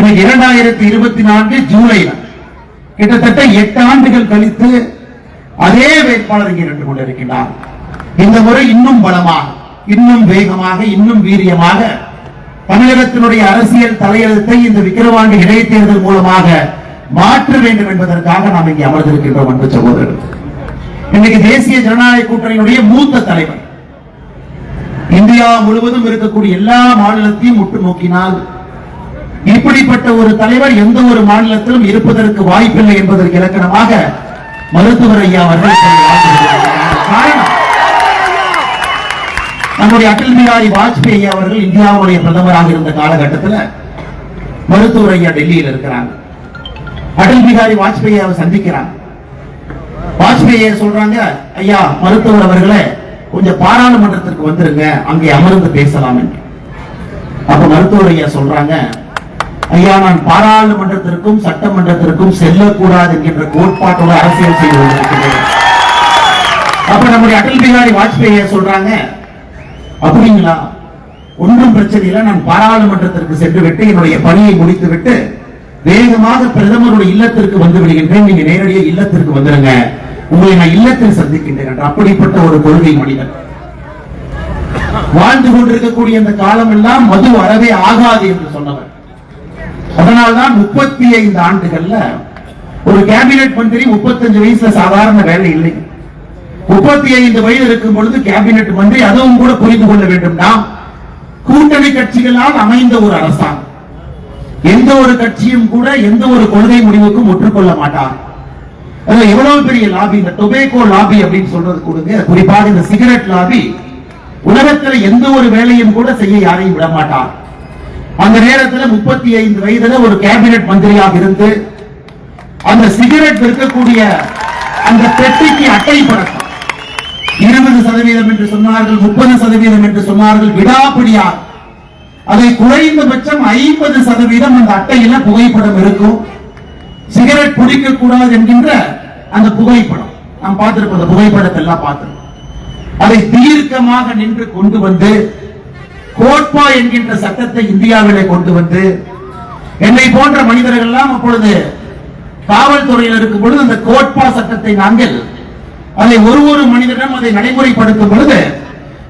இன்னைக்கு 2024 ஜூலைல கிட்டத்தட்ட 8 ஆண்டுகள் கழித்து அதே வேட்பாளர் இங்கே நின்று கொண்டிருக்கிறார். இந்த முறை இன்னும் பலமாக, இன்னும் வேகமாக, இன்னும் வீரியமாக தமிழகத்தினுடைய அரசியல் தலையெழுத்தை இந்த விக்கிரவாண்டி இடைத்தேர்தல் மூலமாக மாற்ற வேண்டும் என்பதற்காக நாம் இங்கே அமர்ந்திருக்கின்றோம். அன்பு சகோதரர்கள், இன்னைக்கு தேசிய ஜனநாயக கூட்டணியினுடைய மூத்த தலைவர், இந்தியா முழுவதும் இருக்கக்கூடிய எல்லா மாநிலத்தையும் உற்று நோக்கினால் இப்படிப்பட்ட ஒரு தலைவர் எந்த ஒரு மாநிலத்திலும் இருப்பதற்கு வாய்ப்பில்லை என்பதற்கு இலக்கணமாக மருத்துவர் ஐயா அவர்கள் காரணம், நம்முடைய அடல் பிஹாரி வாஜ்பேயி அவர்கள் இந்தியாவுடைய பிரதமராக இருந்த காலகட்டத்தில் மருத்துவர் ஐயா டெல்லியில் இருக்கிறாங்க. அடல் பிஹாரி வாஜ்பேயி அவர் சந்திக்கிறாங்க. வாஜ்பேயி சொல்றாங்க, ஐயா மருத்துவர் அவர்களே கொஞ்சம் பாராளுமன்றத்திற்கு வந்துருங்க, அங்கே அமர்ந்து பேசலாம் என்று. அப்ப மருத்துவர் ஐயா சொல்றாங்க, ஐயா நான் பாராளுமன்றத்திற்கும் சட்டமன்றத்திற்கும் செல்லக்கூடாது என்கின்ற கோட்பாட்டோட அரசியல் செய்து கொண்டிருக்கிறேன். அப்ப நம்முடைய அடல் பிஹாரி வாஜ்பேயி சொல்றாங்க, அப்படிங்களா, ஒன்றும் பிரச்சனை இல்லை, நான் பாராளுமன்றத்திற்கு சென்று விட்டு என்னுடைய பணியை முடித்து விட்டு வேகமாக பிரதமருடைய இல்லத்திற்கு வந்து விடுகின்றேன், நீங்க நேரடியாக இல்லத்திற்கு வந்துருங்க, உங்களை நான் இல்லத்தில் சந்திக்கின்றேன் என்று. அப்படிப்பட்ட ஒரு கொள்கை மனிதன். வாழ்ந்து கொண்டிருக்கக்கூடிய இந்த காலம் எல்லாம் மது அறவே ஆகாது என்று சொன்னவர். அதனால்தான் 35 ஆண்டுகள்ல ஒரு கேபினெட் மந்திரி 35 வயசுல சாதாரண வேலை இல்லை. 35 வயது இருக்கும் பொழுது கேபினெட் மந்திரி, அதுவும் கூட புரிந்து கொள்ள வேண்டும், நாம் கூட்டணி கட்சிகளால் அமைந்த ஒரு அரசாங்கம். எந்த ஒரு கட்சியும் கூட எந்த ஒரு கொள்கை முடிவுக்கும் ஒற்றுக்கொள்ள மாட்டார். எவ்வளவு பெரிய லாபி, இந்த டொபேக்கோ லாபி அப்படின்னு சொல்றது கொடுங்க, குறிப்பாக இந்த சிகரெட் லாபி உலகத்தில் எந்த ஒரு வேலையும் கூட செய்ய யாரையும் விட மாட்டார். அந்த நேரத்தில் 35 வயதுல ஒரு கேபினெட் மந்திரியாக இருந்து அந்த சிகரெட் விற்கக்கூடிய அந்த பெட்டிக்கு அட்டை பழக்கம் 20% என்று சொன்னார்கள், 30% என்று சொன்னார்கள். விடாப்பிடியார் அதை குறைந்தபட்சம் 50% அந்த அட்டையில புகைப்படம் இருக்கும். சிகரெட் பிடிக்க கூடாது என்கின்ற அந்த புகைப்படம் நாம் பார்த்திருப்போம். அந்த புகைப்படத்தை எல்லாம் பார்த்திருக்கோம். அதை தீர்க்கமாக நின்று கொண்டு வந்து கோட்பா என்கின்ற சட்டத்தை இந்தியாவிலே கொண்டு வந்து என்னை போன்ற மனிதர்கள் எல்லாம் அப்பொழுது காவல்துறையில் இருக்கும் பொழுது அந்த கோட்பா சட்டத்தை நாங்கள் அதை ஒரு மனிதனிடம் அதை நடைமுறைப்படுத்தும் பொழுது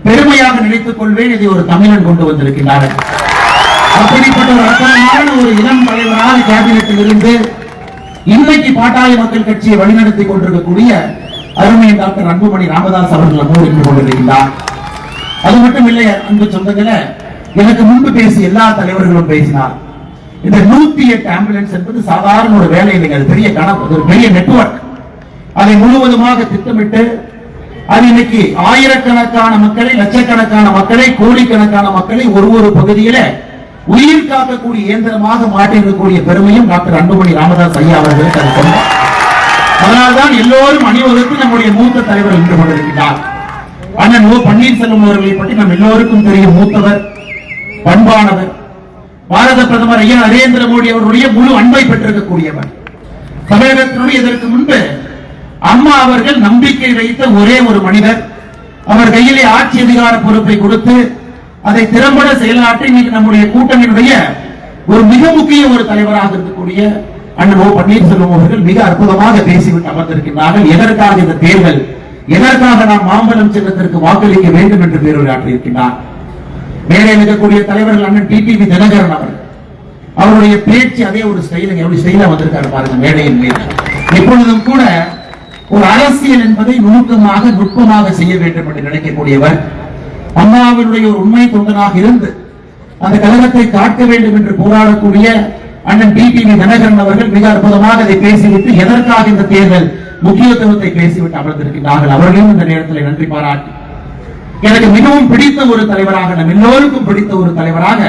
பெருமையாக நினைத்துக் கொள்வேன், இதை ஒரு தமிழன் கொண்டு வந்திருக்கிறார்கள். அப்படிப்பட்ட ஒரு அற்புதமான ஒரு இளம் தலைவராக கேபினெட்டில் இருந்து இன்றைக்கு பாட்டாளி மக்கள் கட்சியை வழிநடத்தி கொண்டிருக்கக்கூடிய அருமை டாக்டர் அன்புமணி ராமதாஸ் அவர்கள் நம்மோடு இருந்து கொண்டிருக்கிறார். அது மட்டும் இல்லை அன்பு சொந்தங்களே, எனக்கு முன்பு பேசிய எல்லா தலைவர்களும் பேசினார். இந்த 108 ஆம்புலன்ஸ் என்பது சாதாரண ஒரு வேலை இல்லைங்க, அது பெரிய கணக்கு, ஒரு பெரிய நெட்வொர்க். அதை முழுவதுமாக திட்டமிட்டு அது இன்னைக்கு ஆயிரக்கணக்கான மக்களை, லட்சக்கணக்கான மக்களை, கோடிக்கணக்கான மக்களை ஒரு பகுதியில உயிர் காக்கக்கூடிய இயந்திரமாக மாற்றிருக்கக்கூடிய பெருமையும் டாக்டர் அன்புமணி ராமதாஸ் ஐயா அவர்களுக்கு அது சொன்னார். அதனால்தான் எல்லோரும் அணிவகுத்து நம்முடைய மூத்த தலைவர் நின்று கொண்டிருக்கிறார். அண்ணன் ஓ பன்னீர்செல்வம் அவர்களை பற்றி நம் எல்லோருக்கும் தெரியும். மூத்தவர், பண்பானவர், பாரத பிரதமர் ஐயா நரேந்திர மோடி அவருடைய முழு அன்பை பெற்றிருக்கக்கூடியவர். தமிழகத்தினுடைய இதற்கு முன்பு அம்மா அவர்கள் நம்பிக்கை வைத்த ஒரே ஒரு மனிதர். அவர் கையிலே ஆட்சி அதிகார பொறுப்பை கொடுத்து அதை திறம்பட செயலாற்றி இன்னைக்கு நம்முடைய கூட்டணியினுடைய ஒரு மிக முக்கிய ஒரு தலைவராக இருக்கக்கூடிய அண்ணன் ஓ பன்னீர்செல்வம் அவர்கள் மிக அற்புதமாக பேசிவிட்டு அமர்ந்திருக்கிறார்கள். எதற்காக இந்த தேர்தல், எதற்காக நாம் மாம்பழம் சின்னத்திற்கு வாக்களிக்க வேண்டும் என்று பேருரையாற்றியிருக்கிறார். மேலே இருக்கக்கூடிய தலைவர்கள் அண்ணன் டிடிவி தினகரன் அவர்கள், அவருடைய பேச்சு அதே ஒரு ஸ்டைல வந்திருக்காரு பாருங்க மேடையின் மீது. எப்பொழுதும் கூட ஒரு அரசியல் என்பதை நுணுக்கமாக நுட்பமாக செய்ய வேண்டும் என்று நினைக்கக்கூடியவர். அம்மாவினுடைய ஒரு உண்மை தொண்டனாக இருந்து அந்த கழகத்தை காக்க வேண்டும் என்று போராடக்கூடிய அண்ணன் டிடிவி தினகரன் அவர்கள் மிக அற்புதமாக அதை பேசிவிட்டு எதற்காக இந்த தேர்தல் முக்கியத்துவத்தை பேசிவிட்டு அமர்ந்திருக்கிறார்கள். அவர்களையும் இந்த நேரத்தில் நன்றி பாராட்டி, எனக்கு மிகவும் பிடித்த ஒரு தலைவராக, நம் எல்லோருக்கும் பிடித்த ஒரு தலைவராக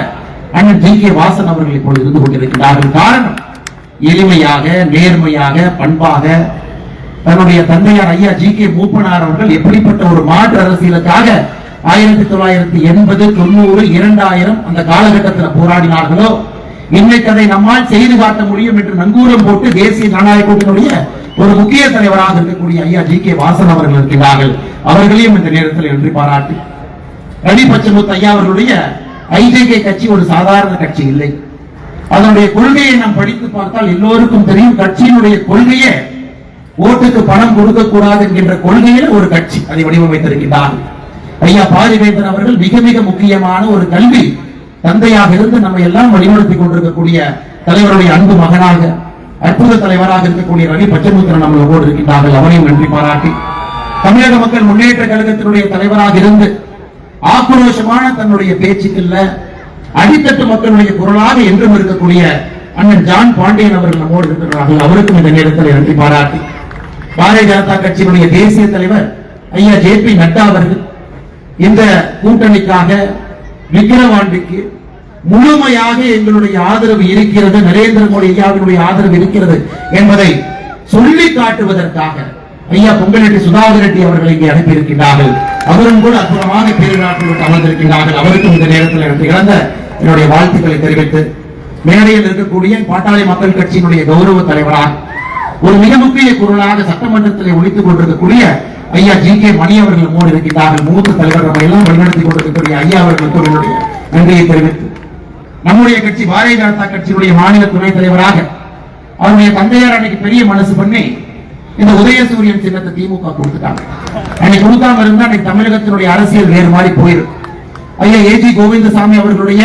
அண்ணன் ஜி.கே. வாசன் அவர்கள் இப்பொழுது இருந்து கொண்டிருக்கிறார்கள். காரணம், எளிமையாக, நேர்மையாக, பண்பாக தன்னுடைய தந்தையார் ஐயா ஜி.கே. மூப்பனார் அவர்கள் எப்படிப்பட்ட ஒரு மாற்று அரசியலுக்காக 1980, 90, 2000 அந்த காலகட்டத்தில் போராடினார்களோ, இன்னைக்கு அதை நம்மால் செய்து காட்ட முடியும் என்று நங்கூரம் போட்டு தேசிய ஜனநாயக கூட்டணியுடைய ஒரு முக்கிய தலைவராக இருக்கக்கூடிய ஐயா ஜி.கே. வாசன் அவர்கள் இருக்கிறார்கள். அவர்களையும் இந்த நேரத்தில் நன்றி பாராட்டி, ரவி பச்சமுத்து ஐயா அவர்களுடைய ஐஜேகே கட்சி ஒரு சாதாரண கட்சி இல்லை. அதனுடைய கொள்கையை நாம் படித்து பார்த்தால் எல்லோருக்கும் தெரியும். கட்சியினுடைய கொள்கையே ஓட்டுக்கு பணம் கொடுக்க கூடாது என்கின்ற கொள்கையில் ஒரு கட்சி அதை வடிவமைத்திருக்கிறார். ஐயா பாரிவேந்தர் அவர்கள் மிக மிக முக்கியமான ஒரு கல்வி தந்தையாக இருந்து நம்ம எல்லாம் வழிநடத்தி கொண்டிருக்கக்கூடிய தலைவருடைய அன்பு மகனாக அற்புத தலைவராக இருக்கக்கூடிய ரவி பச்சமுத்திரன் நம்மளோடு இருக்கின்றார்கள். அவரையும் நன்றி பாராட்டி தமிழக மக்கள் முன்னேற்ற கழகத்தினுடைய தலைவராக இருந்து ஆக்ரோஷமான தன்னுடைய பேச்சுக்கள்ல அடித்தட்டு மக்களுடைய குரலாக என்றும் இருக்கக்கூடிய அண்ணன் ஜான் பாண்டியன் அவர்கள் நம்மோடு இருக்கிறார்கள். அவருக்கும் இந்த நேரத்தில் நன்றி பாராட்டி பாரதிய ஜனதா கட்சியினுடைய தேசிய தலைவர் ஐயா ஜே.பி. நட்டா அவர்கள் இந்த கூட்டணிக்காக விக்கிரவாண்டிக்கு முழுமையாக எங்களுடைய ஆதரவு இருக்கிறது, நரேந்திர மோடி ஐயாவினுடைய ஆதரவு இருக்கிறது என்பதை சொல்லி காட்டுவதற்காக ஐயா பொங்கலெட்டி சுதாகர் ரெட்டி அவர்கள் இங்கே அனுப்பியிருக்கிறார்கள். அவரும் கூட அற்புதமாக பேரிடாற்றில் அமர்ந்திருக்கிறார்கள். அவருக்கும் இந்த நேரத்தில் எனக்கு இழந்த என்னுடைய வாழ்த்துக்களை தெரிவித்து மேடையில் இருக்கக்கூடிய பாட்டாளி மக்கள் கட்சியினுடைய கௌரவ தலைவராக ஒரு மிக முக்கிய குரலாக சட்டமன்றத்தில் ஒழித்துக் கொண்டிருக்கக்கூடிய ஐயா ஜி.கே. மணி அவர்கள் மூடு இருக்கிறார்கள். மூத்த தலைவர் நம்ம எல்லாம் வழிநடத்தி கொண்டிருக்கக்கூடிய ஐயா அவர்களுக்கு என்னுடைய நன்றியை தெரிவித்து நம்முடைய கட்சி பாரதிய ஜனதா கட்சியினுடைய மாநில துணைத் தலைவராக அவருடைய தந்தையார் அன்னைக்கு பெரிய மனசு பண்ணி இந்த உதயசூரியன் சின்னத்தை திமுக கொடுத்துட்டாங்க. அன்னைக்கு கொடுக்காம இருந்தா அன்னைக்கு தமிழகத்தினுடைய அரசியல் வேறு மாதிரி போயிடும். ஐயா ஏ.ஜி. கோவிந்தசாமி அவர்களுடைய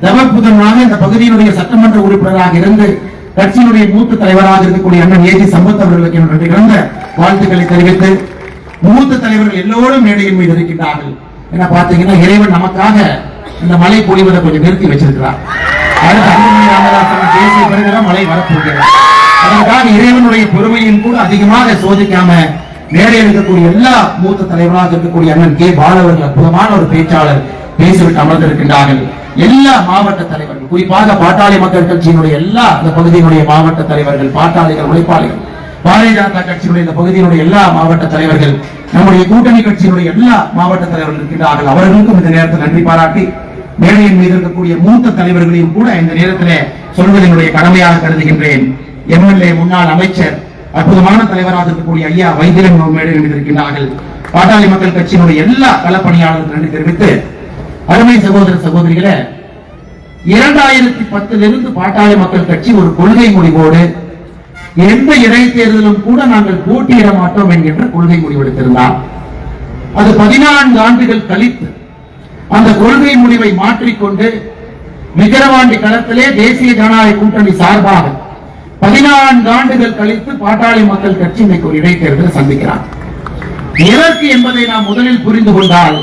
தவப்புதனாக இந்த பகுதியினுடைய சட்டமன்ற உறுப்பினராக இருந்து கட்சியினுடைய மூத்த தலைவராக இருக்கக்கூடிய அண்ணன் ஏ.ஜி. சம்பத் அவர்களுக்கு என்னுடைய இழந்த வாழ்த்துக்களை தெரிவித்து மூத்த தலைவர்கள் எல்லோரும் மேடையின் மீது இருக்கின்றார்கள். என்ன பாத்தீங்கன்னா இறைவன் நமக்காக இந்த மழை பொழிவதை கொஞ்சம் நிறுத்தி வச்சிருக்கிறார். அடுத்த அன்புமணி ராமதாசன் பேசிய பிறகுதான் மழை வரப்போகிறது. அதற்காக இறைவனுடைய பொறுமையும் கூட அதிகமாக சோதிக்காம மேடையில் இருக்கக்கூடிய எல்லா மூத்த தலைவராக இருக்கக்கூடிய அண்ணன் கே. பாலவர்கள் அற்புதமான ஒரு பேச்சாளர் பேசிவிட்டு அமர்ந்திருக்கின்றார்கள். எல்லா மாவட்ட தலைவர்கள் குறிப்பாக பாட்டாளி மக்கள் கட்சியினுடைய எல்லா இந்த பகுதியினுடைய மாவட்ட தலைவர்கள், பாட்டாளிகள், உழைப்பாளிகள், பாரதிய ஜனதா கட்சியினுடைய இந்த பகுதியினுடைய எல்லா மாவட்ட தலைவர்கள், நம்முடைய கூட்டணி கட்சியினுடைய எல்லா மாவட்ட தலைவர்கள் இருக்கின்றார்கள். அவர்களுக்கும் இந்த நேரத்தில் நன்றி பாராட்டி மேடையின் மீது இருக்கக்கூடிய மூத்த தலைவர்களையும் கூட இந்த நேரத்தில் சொல்வதனுடைய கடமையாக கருதுகின்றேன். எம்எல்ஏ, முன்னாள் அமைச்சர், அற்புதமான தலைவராக இருக்கக்கூடிய ஐயா வைத்தியன் மேடையில் மீது இருக்கின்றார்கள். பாட்டாளி மக்கள் கட்சியினுடைய எல்லா களப்பணியாளர்களுக்கு நன்றி தெரிவித்து அருமை சகோதர சகோதரிகளே, 2010 பாட்டாளி மக்கள் கட்சி ஒரு கொள்கை முடிவோடு எந்த இடைத்தேர்தலும் கூட நாங்கள் போட்டியிட மாட்டோம் என்கின்ற கொள்கை முடிவெடுத்திருந்தார். அது 14 ஆண்டுகள் கழித்து அந்த கொள்கை முடிவை மாற்றிக்கொண்டு விக்கிரவாண்டி களத்திலே தேசிய ஜனநாயக கூட்டணி சார்பாக 14 ஆண்டுகள் கழித்து பாட்டாளி மக்கள் கட்சி இன்னைக்கு ஒரு இடைத்தேர்தலை சந்திக்கிறார். எதற்கு என்பதை நாம் முதலில் புரிந்து கொண்டால்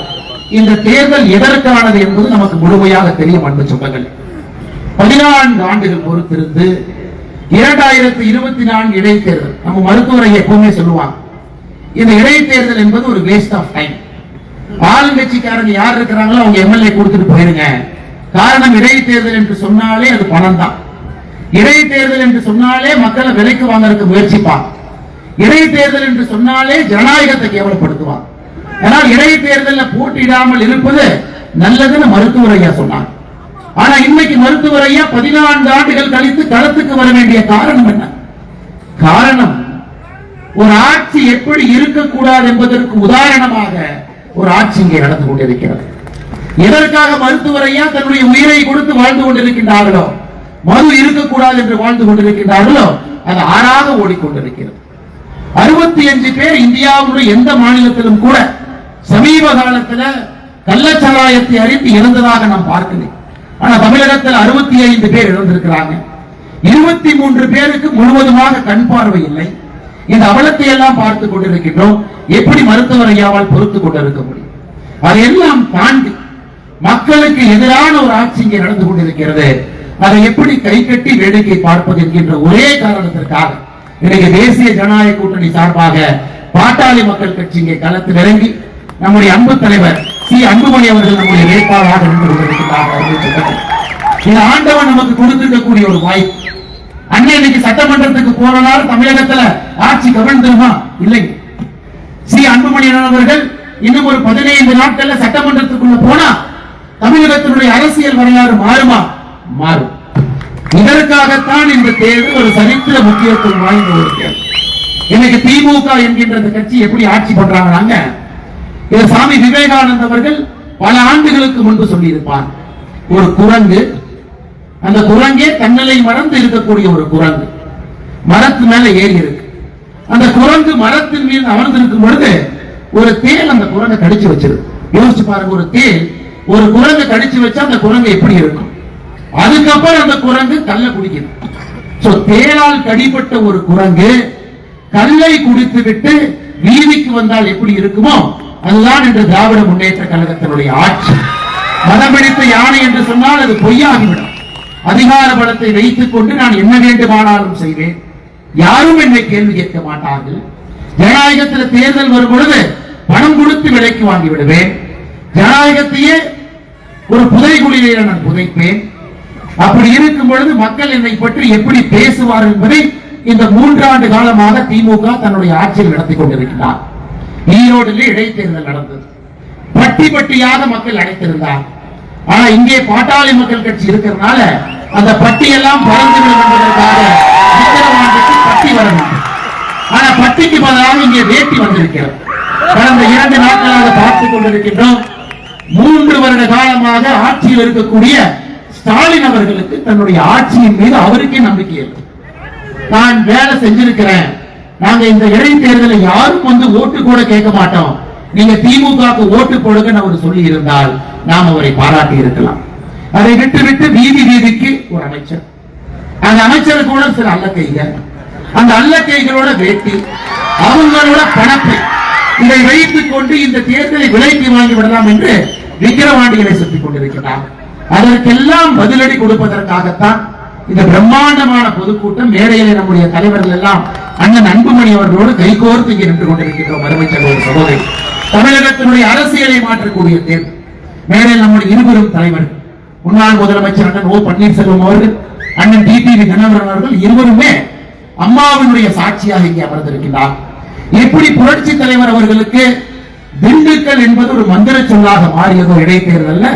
இந்த தேர்தல் எதற்கானது என்பது நமக்கு முழுமையாக தெரியும். அன்பு சொந்தங்கள், 14 ஆண்டுகள் பொறுத்திருந்து 2024 இடைத்தேர்தல், நம்ம மருத்துவரை எப்பவுமே சொல்லுவாங்க, இந்த இடைத்தேர்தல் என்பது ஒரு வேஸ்ட் ஆஃப் டைம். ஆளுங்கட்சிக்காரங்க யார் இருக்கிறாங்களோ அவங்க எம்எல்ஏ கொடுத்துட்டு போயிருங்க. காரணம், இடைத்தேர்தல் என்று சொன்னாலே அது பணம் தான். இடைத்தேர்தல் என்று சொன்னாலே மக்களை விலைக்கு வாங்கறதுக்கு முயற்சிப்பாங்க. இடைத்தேர்தல் என்று சொன்னாலே ஜனநாயகத்தை கேவலப்படுத்துவாங்க. ஆனால் இடைத்தேர்தலில் போட்டியிடாமல் இருப்பது நல்லதுன்னு மருத்துவர் ஐயா சொன்னாங்க. ஆனா இன்னைக்கு மருத்துவர் ஐயா 14 ஆண்டுகள் கழித்து களத்துக்கு வர வேண்டிய காரணம் என்ன? காரணம், ஒரு ஆட்சி எப்படி இருக்கக்கூடாது என்பதற்கு உதாரணமாக ஒரு ஆட்சி இங்கே நடந்து கொண்டிருக்கிறது. எதற்காக மருத்துவர் ஐயா தன்னுடைய உயிரை கொடுத்து வாழ்ந்து கொண்டிருக்கின்றார்களோ, மது இருக்கக்கூடாது என்று வாழ்ந்து கொண்டிருக்கின்றார்களோ, அது ஆறாக ஓடிக்கொண்டிருக்கிறது. 65 பேர் இந்தியாவுடைய எந்த மாநிலத்திலும் கூட சமீப காலத்தில் கள்ளச்சாராயத்தை அறிந்து இறந்ததாக நாம் பார்க்கல. ஆனா தமிழகத்தில் 65 பேர் இறந்திருக்கிறாங்க. 23 பேருக்கு முழுவதுமாக கண் பார்வை இல்லை. இந்த அவலத்தை எல்லாம் பார்த்துக் கொண்டிருக்கின்றோம். எப்படி மருத்துவர் ஐயாவால் பொறுத்துக் கொண்டிருக்க முடியும்? அதையெல்லாம் தாண்டி மக்களுக்கு எதிரான ஒரு ஆட்சி இங்கே நடந்து கொண்டிருக்கிறது. அதை எப்படி கை கட்டி வேடிக்கை பார்ப்பது என்கின்ற ஒரே காரணத்திற்காக இன்னைக்கு தேசிய ஜனநாயக கூட்டணி சார்பாக பாட்டாளி மக்கள் கட்சி இங்கே களத்தில் இறங்கி நம்முடைய அன்பு தலைவர் சி. அன்புமணி அவர்கள் நம்முடைய வேட்பாளராக நின்று கொண்டிருக்கிறார்கள். இந்த ஆண்டவன் நமக்கு கொடுத்திருக்கக்கூடிய ஒரு வாய்ப்பு. அன்னை இன்னைக்கு சட்டமன்றத்துக்கு போனதால் தமிழகத்தில் ஆட்சி கவர்ந்துருமா? இல்லை. சி. அன்புமணி அவர்கள் இன்னும் ஒரு 15 நாட்கள்ல சட்டமன்றத்துக்குள்ள போனா தமிழகத்தினுடைய அரசியல் வரலாறு மாறுமா? மாறும். இதற்காகத்தான் இந்த தேர்தல் ஒரு சரித்திர முக்கியத்துவம் வாய்ந்த ஒரு தேர்தல். இன்னைக்கு திமுக என்கின்ற கட்சி எப்படி ஆட்சி பண்றாங்க? இதை சாமி விவேகானந்த அவர்கள் பல ஆண்டுகளுக்கு முன்பு சொல்லி இருப்பார். ஒரு குரங்கு அந்த குரங்கே தன்னலை மறந்து இருக்கக்கூடிய ஒரு குரங்கு மரத்து மேல ஏறி இருக்கு. அந்த குரங்கு மரத்தின் மீது அமர்ந்திருக்கும் பொழுது ஒரு தேல் அந்த குரங்கை கடிச்சு வச்சிருக்கு. யோசிச்சு பாருங்க, ஒரு தேல் ஒரு குரங்கை கடிச்சு வச்சா அந்த குரங்கு எப்படி இருக்கும்? அதுக்கப்புறம் அந்த குரங்கு கல்லை குடிக்குது. தேளால் கடிப்பட்ட ஒரு குரங்கு கல்லை குடித்து விட்டு வீதிக்கு வந்தால் எப்படி இருக்குமோ அதுதான் இன்று திராவிட முன்னேற்ற கழகத்தினுடைய ஆட்சி. மதம் பிடித்த யானை என்று சொன்னால் அது பொய்யாகிவிடும். அதிகார பலத்தை வைத்துக் கொண்டு நான் என்ன வேண்டுமானாலும் செய்வேன், யாரும் என்னை கேள்வி கேட்க மாட்டார்கள். ஜனநாயகத்தில் தேர்தல் வரும் பொழுது பணம் கொடுத்து விலைக்கு வாங்கி விடுவேன். ஜனநாயகத்தையே ஒரு புதைகுழியை நான் புதைப்பேன். அப்படி இருக்கும் பொழுது மக்கள் என்னை பற்றி எப்படி பேசுவார் என்பதை இந்த 3 ஆண்டு காலமாக திமுக தன்னுடைய ஆட்சியில் நடத்தி கொண்டிருக்கிறார். ஈரோடில் இடைத்தேர்தல் நடந்தது. பட்டி பட்டியாக மக்கள் அடைத்திருந்தார். ஆனா இங்கே பாட்டாளி மக்கள் கட்சி இருக்கிறதுனால அந்த பட்டியெல்லாம் பறந்துவிடும் என்பதற்காக விக்கிரவாண்டிக்கு பட்டி வரணும். ஆனா பட்டிக்கு பதிலாக இங்கே வேட்டி வந்திருக்கிறது. கடந்த 2 நாட்களாக பார்த்துக் கொண்டிருக்கின்றோம். 3 வருட காலமாக ஆட்சியில் இருக்கக்கூடிய ஸ்டாலின் அவர்களுக்கு தன்னுடைய ஆட்சியின் மீது அவருக்கே நம்பிக்கை இருக்கு. நான் வேலை செஞ்சிருக்கிறேன், நாங்க இந்த இடைத்தேர்தலை யாரும் வந்து ஓட்டு கூட கேட்க மாட்டோம், நீங்க திமுகவுக்கு ஓட்டு போடுங்க அவர் சொல்லி இருந்தால் நாம் அவரை பாராட்டி இருக்கலாம். அதை விட்டு விட்டு வீதி வீதிக்கு ஒரு அமைச்சர், அந்த அமைச்சர் கூட சில அல்லக்கைகள், அந்த அல்லக்கைகளோட வேட்டி, அவங்களோட பணத்தை, இதை வைத்துக் கொண்டு இந்த தேர்தலை விலைக்கு வாங்கி விடலாம் என்று விக்கிரவாண்டிகளை சுற்றிக் கொண்டிருக்கிறார். அதற்கெல்லாம் பதிலடி கொடுப்பதற்காகத்தான் இந்த பிரம்மாண்டமான பொதுக்கூட்டம். மேடையில் நம்முடைய தலைவர்கள் எல்லாம் அண்ணன் அன்புமணி அவர்களோடு கைகோர்த்து இங்கே நின்று கொண்டிருக்கின்றோம். அருமை சகோதரி, தமிழகத்தினுடைய அரசியலை மாற்றக்கூடிய தேர்தல் மேடையில் நம்முடைய இருவரும் தலைவர்கள், முன்னாள் முதலமைச்சர் அண்ணன் ஓ பன்னீர்செல்வம் அவர்கள், அண்ணன் டிடிவி தினகரன் அவர்கள் இருவருமே அம்மாவினுடைய சாட்சியாக இங்கே அமர்ந்திருக்கிறார். எப்படி புரட்சி தலைவர் அவர்களுக்கு திண்டுக்கல் என்பது ஒரு மந்திர சொல்லாக மாறியதோ இடைத்தேர்தல்,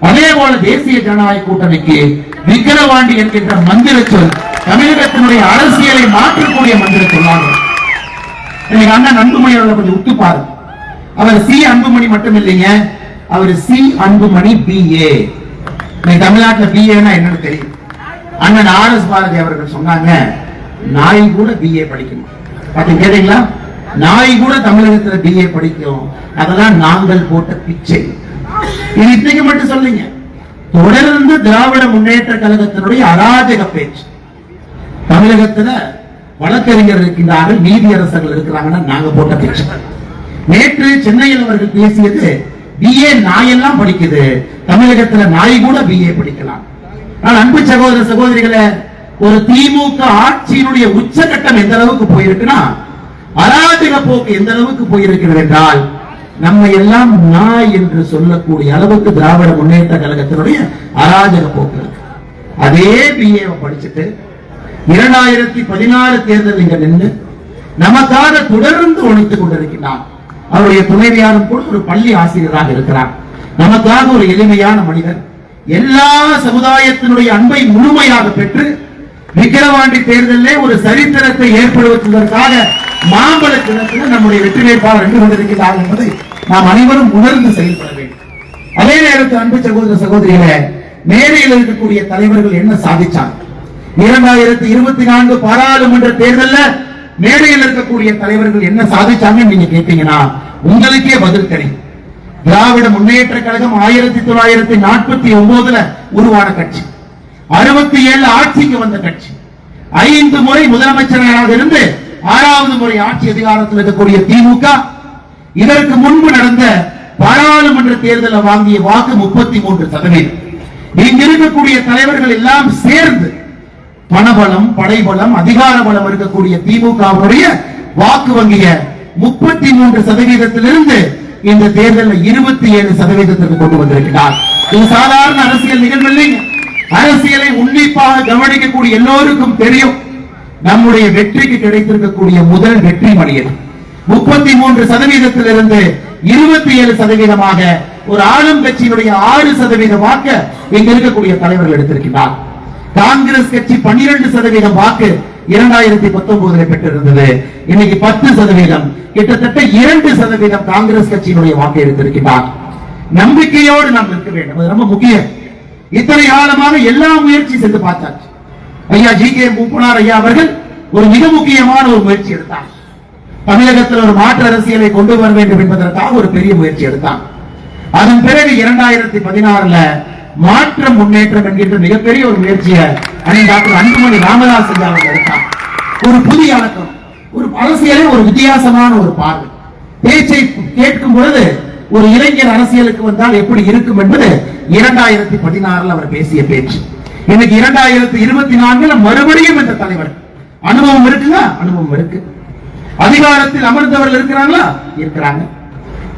அதே போல தேசிய ஜனநாயக கூட்டணிக்கு விக்கிரவாண்டி என்கின்ற மந்திர சொல் தமிழகத்தினுடைய அரசியலை மாற்றக்கூடிய மந்திர சொல்லாகும். அண்ணன் அன்புமணி அவர்களை கொஞ்சம் உத்து பாரு. அவர் சி அன்புமணி மட்டும் இல்லைங்க, அவர் சி அன்புமணி BA. தமிழ்நாட்டில் BA என்னன்னு தெரியும். அண்ணன் RS பாரதி அவர்கள் சொன்னாங்க, நாய் கூட BA படிக்கும். கேட்டீங்களா? நாய் கூட தமிழகத்தில் BA படிக்கும். அதெல்லாம் நாங்கள் போட்ட பிச்சை. இது இன்னைக்கு மட்டும் சொல்லுங்க, தொடர்ந்து திராவிட முன்னேற்ற கழகத்தினுடைய அராஜக பேச்சு. தமிழகத்தில் வழக்கறிஞர் இருக்கின்றார்கள், நீதியரசர்கள் இருக்கிறாங்கன்னா நாங்க போட்ட பிச்சை. நேற்று சென்னையில் அவர்கள் பேசியது, BA நாயெல்லாம் படிக்குது, தமிழகத்தில் நாய் கூட BA படிக்கலாம். நான் அன்பு சகோதர சகோதரிகளை, ஒரு திமுக ஆட்சியினுடைய உச்சகட்டம் எந்த அளவுக்கு போயிருக்குன்னா, அராஜக போக்கு எந்த அளவுக்கு போயிருக்கிறது என்றால், நம்ம எல்லாம் நாய் என்று சொல்லக்கூடிய அளவுக்கு திராவிட முன்னேற்ற கழகத்தினுடைய அராஜக போக்கு இருக்கு. அதே BA படிச்சுட்டு 2016 தேர்தல் இங்க நின்று நமக்காக தொடர்ந்து உழைத்துக் கொண்டிருக்கிறார். அவருடைய துணைவியாரும் கூட ஒரு பள்ளி ஆசிரியராக இருக்கிறார். நமக்காக ஒரு எளிமையான மனிதர், எல்லா சமுதாயத்தினுடைய அன்பை முழுமையாக பெற்று விக்கிரவாண்டி தேர்தலில் ஒரு சரித்திரத்தை ஏற்படுத்துவதற்காக மாம்பழ கிணத்தில் நம்முடைய வெற்றி வேட்பாளர் என்று கொண்டிருக்கிறார் என்பதை நாம் அனைவரும் உணர்ந்து செயல்பட வேண்டும். அதே நேரத்தில் அன்பு சகோதர சகோதரிகளே, மேடையில் இருக்கக்கூடிய தலைவர்கள் என்ன சாதிச்சாங்க? 2024 பாராளுமன்ற தேர்தலில் மேடையில் இருக்கக்கூடிய தலைவர்கள் என்ன சாதிச்சாங்க நீங்க கேட்டீங்கன்னா உங்களுக்கே பதில் தெரியும். திராவிட முன்னேற்ற கழகம் 1949 உருவான கட்சி, 67 ஆட்சிக்கு வந்த கட்சி, 5 முறை முதலமைச்சராக இருந்து 6வது முறை ஆட்சி அதிகாரத்தில் இருக்கக்கூடிய திமுக, இதற்கு முன்பு நடந்த பாராளுமன்ற தேர்தலில் வாங்கிய வாக்கு 33%. இங்க இருக்கக்கூடிய தலைவர்கள் எல்லாம் சேர்ந்து பணபலம், படைபலம், அதிகார பலம் இருக்கக்கூடிய திமுகவுடைய வாக்கு வங்கிய 33%இலிருந்து இந்த தேர்தலில் 27%க்கு கொண்டு வந்திருக்கிறார். இது சாதாரண அரசியல் நிகழ்வு இல்லைங்க. அரசியலை உன்னிப்பாக கவனிக்கக்கூடிய எல்லோருக்கும் தெரியும், நம்முடைய வெற்றிக்கு கிடைத்திருக்கக்கூடிய முதல் வெற்றி மணியது 33%இலிருந்து 27%, ஒரு ஆளும் கட்சியினுடைய 6% வாக்கு இங்க இருக்கக்கூடிய தலைவர்கள் எடுத்திருக்கிறார். காங்கிரஸ் கட்சி 12% வாக்கு 2019 பெற்றிருந்தது. இன்னைக்கு 10%, கிட்டத்தட்ட 2% காங்கிரஸ் கட்சியினுடைய வாக்கு எடுத்திருக்கிறார். நம்பிக்கையோடு நாம் இருக்க வேண்டும், அது ரொம்ப முக்கியம். இத்தனை காலமாக எல்லா முயற்சி செய்து பார்த்தாச்சு. ஐயா ஜி.கே. மூப்பனார் ஐயா அவர்கள் ஒரு மிக முக்கியமான ஒரு முயற்சி எடுத்தார். தமிழகத்தில் ஒரு மாற்று அரசியலை கொண்டு வர வேண்டும் என்பதற்காக ஒரு பெரிய முயற்சி எடுத்தார். அதன் பிறகு 2016 மாற்றம் முன்னேற்றம் என்கின்ற மிகப்பெரிய ஒரு முயற்சியை டாக்டர் அன்புமணி ராமதாஸ் ஐயா அவர்கள் எடுத்தார். ஒரு புதிய அடக்கம், ஒரு அரசியலை ஒரு வித்தியாசமான ஒரு பார்வை, பேச்சை கேட்கும் பொழுது ஒரு இளைஞர் அரசியலுக்கு வந்தால் எப்படி இருக்கும் என்பது 2016 அவர் பேசிய பேச்சு. இன்னைக்கு 2024 மறுபடியும் இந்த தலைவர் அனுபவம் இருக்குங்க, அனுபவம் இருக்கு. அதிகாரத்தில் அமர்ந்தவர்கள் இருக்கிறாங்களா, இருக்கிறாங்க.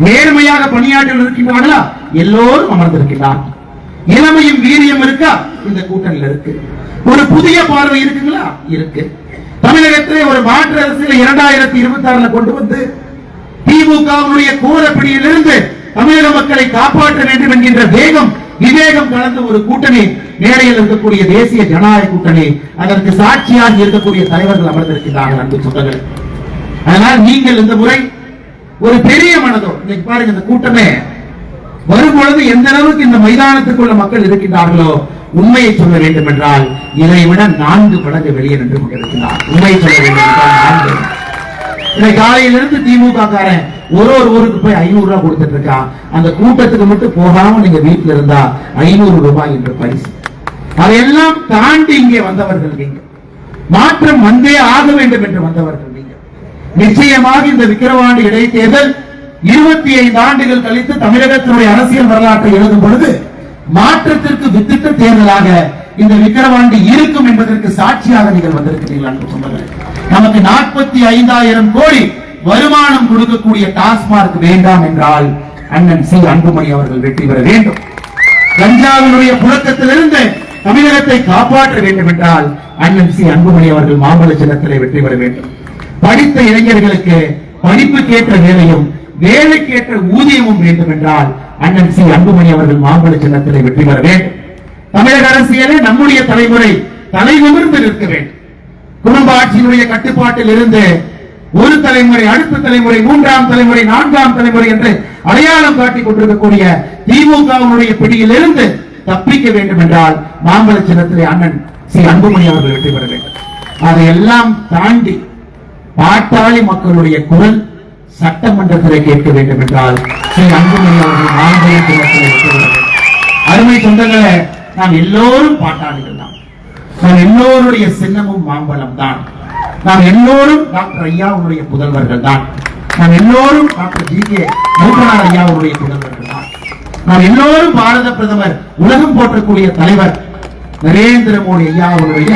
நேர்மையாக பணியாற்றி இருக்கின்றார்களா, எல்லோரும் அமர்ந்திருக்கிறார். இளமையும் வீரியம் இருக்கா, இந்த கூட்டணியில் இருக்கு. ஒரு புதிய பார்வை இருக்குங்களா, இருக்கு. தமிழகத்திலே ஒரு மாற்று அரசியலை 2026 கொண்டு வந்து திமுகவுடைய கோரப்பிடியிலிருந்து தமிழக மக்களை காப்பாற்ற வேண்டும் என்கின்ற வேகம் விவேகம் கலந்த ஒரு கூட்டணி மேடையில் இருக்கக்கூடிய தேசிய ஜனநாயக கூட்டணி, அதற்கு சாட்சியாக இருக்கக்கூடிய தலைவர்கள் அமர்ந்திருக்கிறார்கள். அன்பு சொந்தங்களே, அதனால் நீங்கள் இந்த முறை ஒரு பெரிய மனதோடு இன்னைக்கு பாருங்க, இந்த கூட்டமே வரும்பொழுது எந்த அளவுக்கு இந்த மைதானத்துக்குள்ள மக்கள் இருக்கின்றார்களோ, உண்மையை சொல்ல வேண்டும் என்றால் இதை விட 4 மடங்கு வெளியே நின்று கொண்டிருக்கிறார். உண்மையை சொல்ல வேண்டும் என்றால் 4. இன்னைக்கு காலையிலிருந்து திமுக காரன் ஒரு ஊருக்கு போய் 500 ரூபாய் கொடுத்துட்டு இருக்கான். அந்த கூட்டத்துக்கு மட்டும் போகாம நீங்க வீட்டுல இருந்தா 500 ரூபாய் என்ற பரிசு. அதையெல்லாம் தாண்டி இங்கே வந்தவர்கள் நீங்க, மாற்றம் வந்தே ஆக வேண்டும் என்று வந்தவர்கள் நீங்க. நிச்சயமாக இந்த விக்கிரவாண்டி இடைத்தேர்தல் 25 ஆண்டுகள் கழித்து தமிழகத்தினுடைய அரசியல் வரலாற்றை எழுதும் பொழுது மாற்றத்திற்கு வித்திட்ட தேர்தலாக இந்த விக்கிரவாண்டி இருக்கும் என்பதற்கு சாட்சியாக நீங்கள் வந்திருக்கிறீர்கள் என்று சொன்னது. நமக்கு 45,000 கோடி வருமானம் கொடுக்கக்கூடிய டாஸ்மார்க் வேண்டாம் என்றால் அண்ணன் சி அன்புமணி அவர்கள் வெற்றி பெற வேண்டும். கஞ்சாவினுடைய புழக்கத்திலிருந்து தமிழகத்தை காப்பாற்ற வேண்டும் என்றால் அண்ணன் சி அன்புமணி அவர்கள் மாம்பழ சின்னத்திலே வெற்றி பெற வேண்டும். படித்த இளைஞர்களுக்கு படிப்புக்கேற்ற வேலையும் வேலைக்கேற்ற ஊதியமும் வேண்டும் என்றால் அண்ணன் சி அன்புமணி அவர்கள் மாம்பழ சின்னத்திலே வெற்றி பெற வேண்டும். தமிழக அரசியலே நம்முடைய தலைமுறை தலைநிமிர்ந்து நிற்க வேண்டும். குடும்ப ஆட்சியினுடைய கட்டுப்பாட்டில் இருந்து ஒரு தலைமுறை, அடுத்த தலைமுறை, 3ஆம் தலைமுறை, 4ஆம் தலைமுறை என்று அடையாளம் காட்டிக் கொண்டிருக்கக்கூடிய திமுகவினுடைய பிடியில் இருந்து தப்பிக்க வேண்டும் என்றால் மாம்பழ சின்னத்திலே அண்ணன் சி அன்புமணி அவர்கள் வெற்றி பெற வேண்டும். அதையெல்லாம் தாண்டி பாட்டாளி மக்களுடைய குரல் சட்டமன்றத்தில் கேட்க வேண்டும் என்றால் ஸ்ரீ அன்புமணி அவர்கள் மாம்பழ சின்னத்திலே வெற்றி பெற வேண்டும். அருமை சொந்தங்களே, நாம் எல்லோரும் பாட்டாளிகள் தான். நாம் எல்லோருடைய சின்னமும் மாம்பழம் தான். நாம் எல்லோரும் டாக்டர் ஐயாவுடைய புதல்வர்கள் தான். நாம் எல்லோரும் டாக்டர் ஜி.கே. மூப்பனார் ஐயாவுடைய புதல்வர்கள் தான். நாம் எல்லோரும் பாரத பிரதமர், உலகம் போற்றக்கூடிய தலைவர் நரேந்திர மோடி ஐயாவுடைய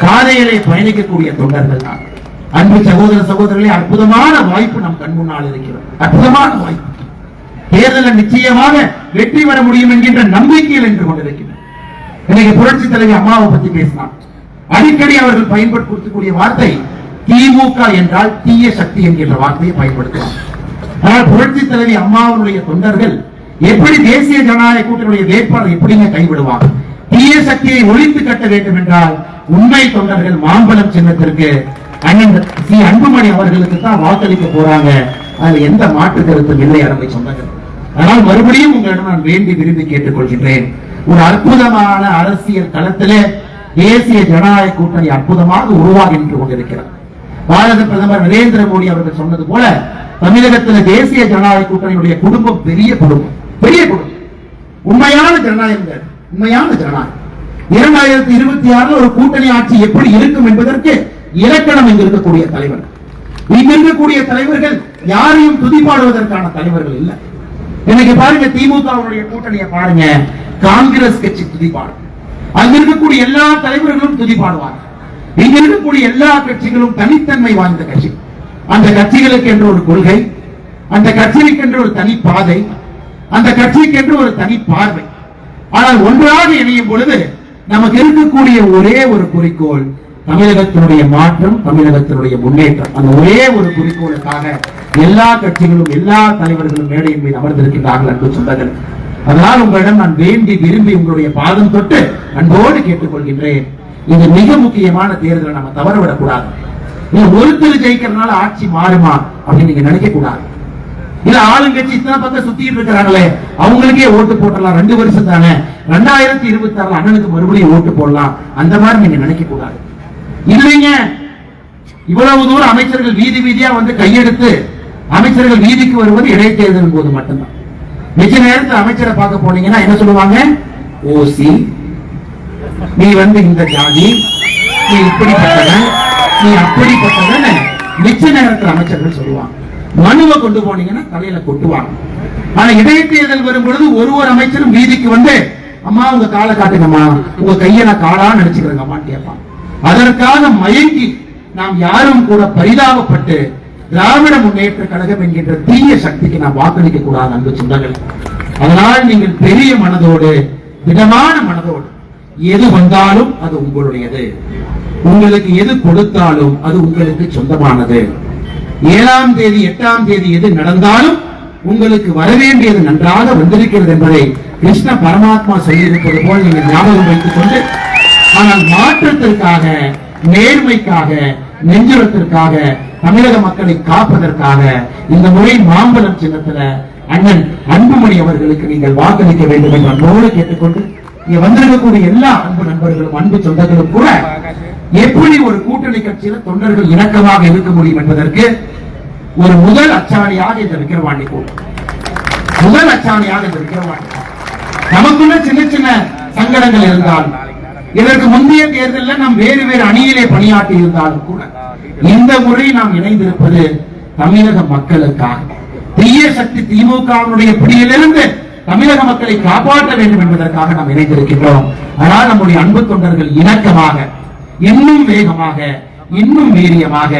பாதையிலே பயணிக்கக்கூடிய தொண்டர்கள் தான். அன்பு சகோதர சகோதரர்களே, அற்புதமான வாய்ப்பு நம் கண் முன்னால் இருக்கிறது. அற்புதமான வாய்ப்பு. தேர்தலில் நிச்சயமாக வெற்றி பெற முடியும் என்கின்ற நம்பிக்கையில் என்று கொண்டிருக்கிறது. இன்னைக்கு புரட்சி தலைவி அம்மாவை பத்தி பேசினார். அடிக்கடி அவர்கள் பயன்படுத்தக்கூடிய வார்த்தை திமுக என்றால் தீய சக்தி என்கின்ற வார்த்தையை பயன்படுத்துவார். ஆனால் புரட்சி தலைவி அம்மாவுடைய தொண்டர்கள் எப்படி தேசிய ஜனநாயக கூட்டணியுடைய வேட்பாளர் எப்படிங்க கைவிடுவாங்க? தீய சக்தியை ஒழித்து கட்ட வேண்டும் என்றால் உண்மை தொண்டர்கள் மாம்பழம் சின்னத்திற்கு அண்ணன் சி அன்புமணி அவர்களுக்கு தான் வாக்களிக்க போறாங்க. அதில் எந்த மாற்று கருத்தும் இல்லை. அருமை சொந்தங்கள், ஆனால் மறுபடியும் உங்களிடம் நான் வேண்டி விரும்பி கேட்டுக்கொள்கின்றேன். ஒரு அற்புதமான அரசியல் களத்திலே தேசிய ஜனநாயக கூட்டணி அற்புதமாக உருவாகி நின்று கொண்டிருக்கிறது. பாரத பிரதமர் நரேந்திர மோடி அவர்கள் சொன்னது போல தமிழகத்தில் தேசிய ஜனநாயக கூட்டணியுடைய குடும்பம் பெரிய குடும்பம், பெரிய குடும்பம். உண்மையான ஜனநாயகம், உண்மையான ஜனநாயகம். 2026 ஒரு கூட்டணி ஆட்சி எப்படி இருக்கும் என்பதற்கு இலக்கணம் இங்கு இருக்கக்கூடிய தலைவர். இங்கு இருக்கக்கூடிய தலைவர்கள் யாரையும் துதிப்பாடுவதற்கான தலைவர்கள் இல்லை. இன்னைக்கு பாருங்க, திமுகவுடைய கூட்டணியை பாருங்க, காங்கிரஸ் கட்சி துதிப்பாடு. அங்க இருக்கக்கூடிய எல்லா தலைவர்களும் துதிப்பாடுவார்கள். இங்க இருக்கக்கூடிய எல்லா கட்சிகளும் தனித்தன்மை வாய்ந்த கட்சி. அந்த கட்சிகளுக்கு என்று ஒரு கொள்கை, அந்த கட்சிக்கு என்று ஒரு தனி பாதை, அந்த கட்சிக்கு என்று ஒரு தனி பார்வை. ஆனால் ஒன்றாக இணையும் பொழுது நமக்கு இருக்கக்கூடிய ஒரே ஒரு குறிக்கோள் தமிழகத்தினுடைய மாற்றம், தமிழகத்தினுடைய முன்னேற்றம். அந்த ஒரே ஒரு குறிக்கோளுக்காக எல்லா கட்சிகளும் எல்லா தலைவர்களும் மேடையின் மீது அமர்ந்திருக்கின்றார்கள். அன்பு சொந்தங்கள், அதனால் உங்களிடம் நான் வேண்டி விரும்பி உங்களுடைய பாதம் தொட்டு அன்போடு கேட்டுக்கொள்கின்றேன். இது மிக முக்கியமான தேர்தலை நம்ம தவறவிடக் கூடாது. ஒருத்தர் ஜெயிக்கிறதுனால ஆட்சி மாறுமா அப்படின்னு நீங்க நினைக்க கூடாது. இல்ல ஆளுங்கட்சி இத்தனை பக்கம் சுத்திட்டு இருக்கிறாங்களே அவங்களுக்கே ஓட்டு போட்டலாம், 2 வருஷம் தானே, 2026 அண்ணனுக்கு மறுபடியும் ஓட்டு போடலாம், அந்த மாதிரி நீங்க நினைக்க கூடாது. இல்லைங்க, இவ்வளவு தூரம் அமைச்சர்கள் வீதி வீதியா வந்து கையெடுத்து அமைச்சர்கள் வீதிக்கு வருவது இடைத்தேர்தலின் போது மட்டும்தான். நிஜ நேரத்தில் அமைச்சரை பார்க்க போனீங்கன்னா என்ன சொல்லுவாங்க? ஓசி, நீ வந்து இந்த ஜாதி, நீ இப்படிப்பட்டவன், நீ அப்படிப்பட்டவன் நிச்ச நேரத்தில் அமைச்சர்கள் சொல்லுவாங்க. மனுவை கொண்டு போனீங்கன்னா தலையில கொட்டுவாங்க. ஆனா இடைத்தேர்தல் வரும் பொழுது ஒரு அமைச்சரும் வீதிக்கு வந்து அம்மா உங்க காலை காட்டுங்கம்மா, உங்க கையை நான் காலா நினைச்சுக்கிறேங்கம்மான்னு கேட்பான். அதற்காக மயங்கி நாம் யாரும் கூட பரிதாபப்பட்டு திராவிட முன்னேற்ற கழகம் என்கின்ற தீய சக்திக்கு நாம் வாக்களிக்க கூடாது அன்பு சொந்தங்கள். அதனால் நீங்கள் பெரிய மனதோடு, திடமான மனதோடு, எது வந்தாலும் அது உங்களுடையது, உங்களுக்கு எது கொடுத்தாலும் அது உங்களுக்கு சொந்தமானது. 7ஆம் தேதி 8ஆம் தேதி எது நடந்தாலும் உங்களுக்கு வரவேண்டியது நன்றாக வந்திருக்கிறது என்பதை கிருஷ்ண பரமாத்மா சொல்லியிருப்பது போல் நீங்கள் ஞாபகம் வைத்துக் கொண்டு, ஆனால் மாற்றத்திற்காக, நேர்மைக்காக, நெஞ்சுரத்திற்காக, தமிழக மக்களை காப்பதற்காக இந்த முறை மாம்பழம் சின்னத்துல அண்ணன் அன்புமணி அவர்களுக்கு நீங்கள் வாக்களிக்க வேண்டும் என்று அன்போடு கேட்டுக்கொண்டு, இங்க வந்திருக்கக்கூடிய எல்லா அன்பு நண்பர்களும் அன்பு சொந்தங்களும் கூட எப்படி ஒரு கூட்டணி கட்சியில தொண்டர்கள் இணக்கமாக இருக்க முடியும் என்பதற்கு ஒரு முதல் அச்சாணியாக இந்த விக்கிரவாண்டி கூட்டம், முதல் அச்சாணியாக இந்த விக்கிரவாண்டி. நமக்குள்ள சின்ன சின்ன சங்கடங்கள் இருந்தாலும், இதற்கு முந்தைய தேர்தலில் நாம் வேறு வேறு அணியிலே பணியாற்றி இருந்தாலும் கூட இந்த முறை நாம் இணைந்திருப்பது தமிழக மக்களுக்காக. தீய சக்தி திமுகவினுடைய பிடியிலிருந்து தமிழக மக்களை காப்பாற்ற வேண்டும் என்பதற்காக நாம் இணைந்திருக்கின்றோம். ஆனால் நம்முடைய அன்பு தொண்டர்கள் இணக்கமாக, இன்னும் வேகமாக, இன்னும் வீரியமாக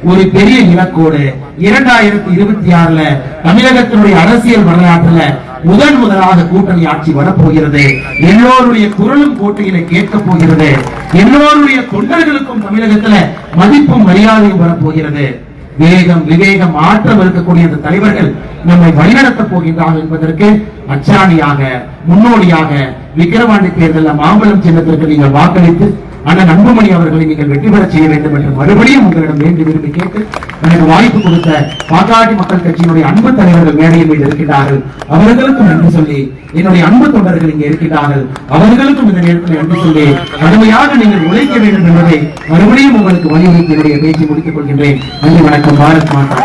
ஒரு பெரிய இலக்கோடு 2026 தமிழகத்தினுடைய அரசியல் வரலாற்றுல முதலாக கூட்டணி ஆட்சி வரப்போகிறது. எல்லோருடைய குரலும் கோட்டையில கேட்க போகிறது. எல்லோருடைய தொண்டர்களுக்கும் தமிழகத்துல மதிப்பும் மரியாதையும் வரப்போகிறது. வேகம், விவேகம், ஆற்றல் இருக்கக்கூடிய அந்த தலைவர்கள் நம்மை வழிநடத்தப் போகின்றார்கள் என்பதற்கு அச்சாணியாக, முன்னோடியாக விக்கிரவாண்டி தேர்தலில் மாம்பழம் சின்னத்திற்கு நீங்கள் வாக்களித்து அண்ணன் அன்புமணி அவர்களை நீங்கள் வெற்றி பெற செய்ய வேண்டும் என்று மறுபடியும் உங்களிடம் வேண்டி விரும்பி கேட்டு எனக்கு வாய்ப்பு கொடுத்த பாட்டாளி மக்கள் கட்சியினுடைய அன்பு தலைவர்கள் மேடையில் மீது இருக்கின்றார்கள், அவர்களுக்கும் நன்றி சொல்லி, என்னுடைய அன்பு தொண்டர்கள் இங்கே இருக்கின்றார்கள், அவர்களுக்கும் இந்த நேரத்தில் நன்றி சொல்லி, கடுமையாக நீங்கள் உழைக்க வேண்டும் என்பதை மறுபடியும் உங்களுக்கு வலியுறுத்தி என்னுடைய பேச்சை முடித்துக் கொள்கின்றேன். நன்றி, வணக்கம். பாரத் மாதா.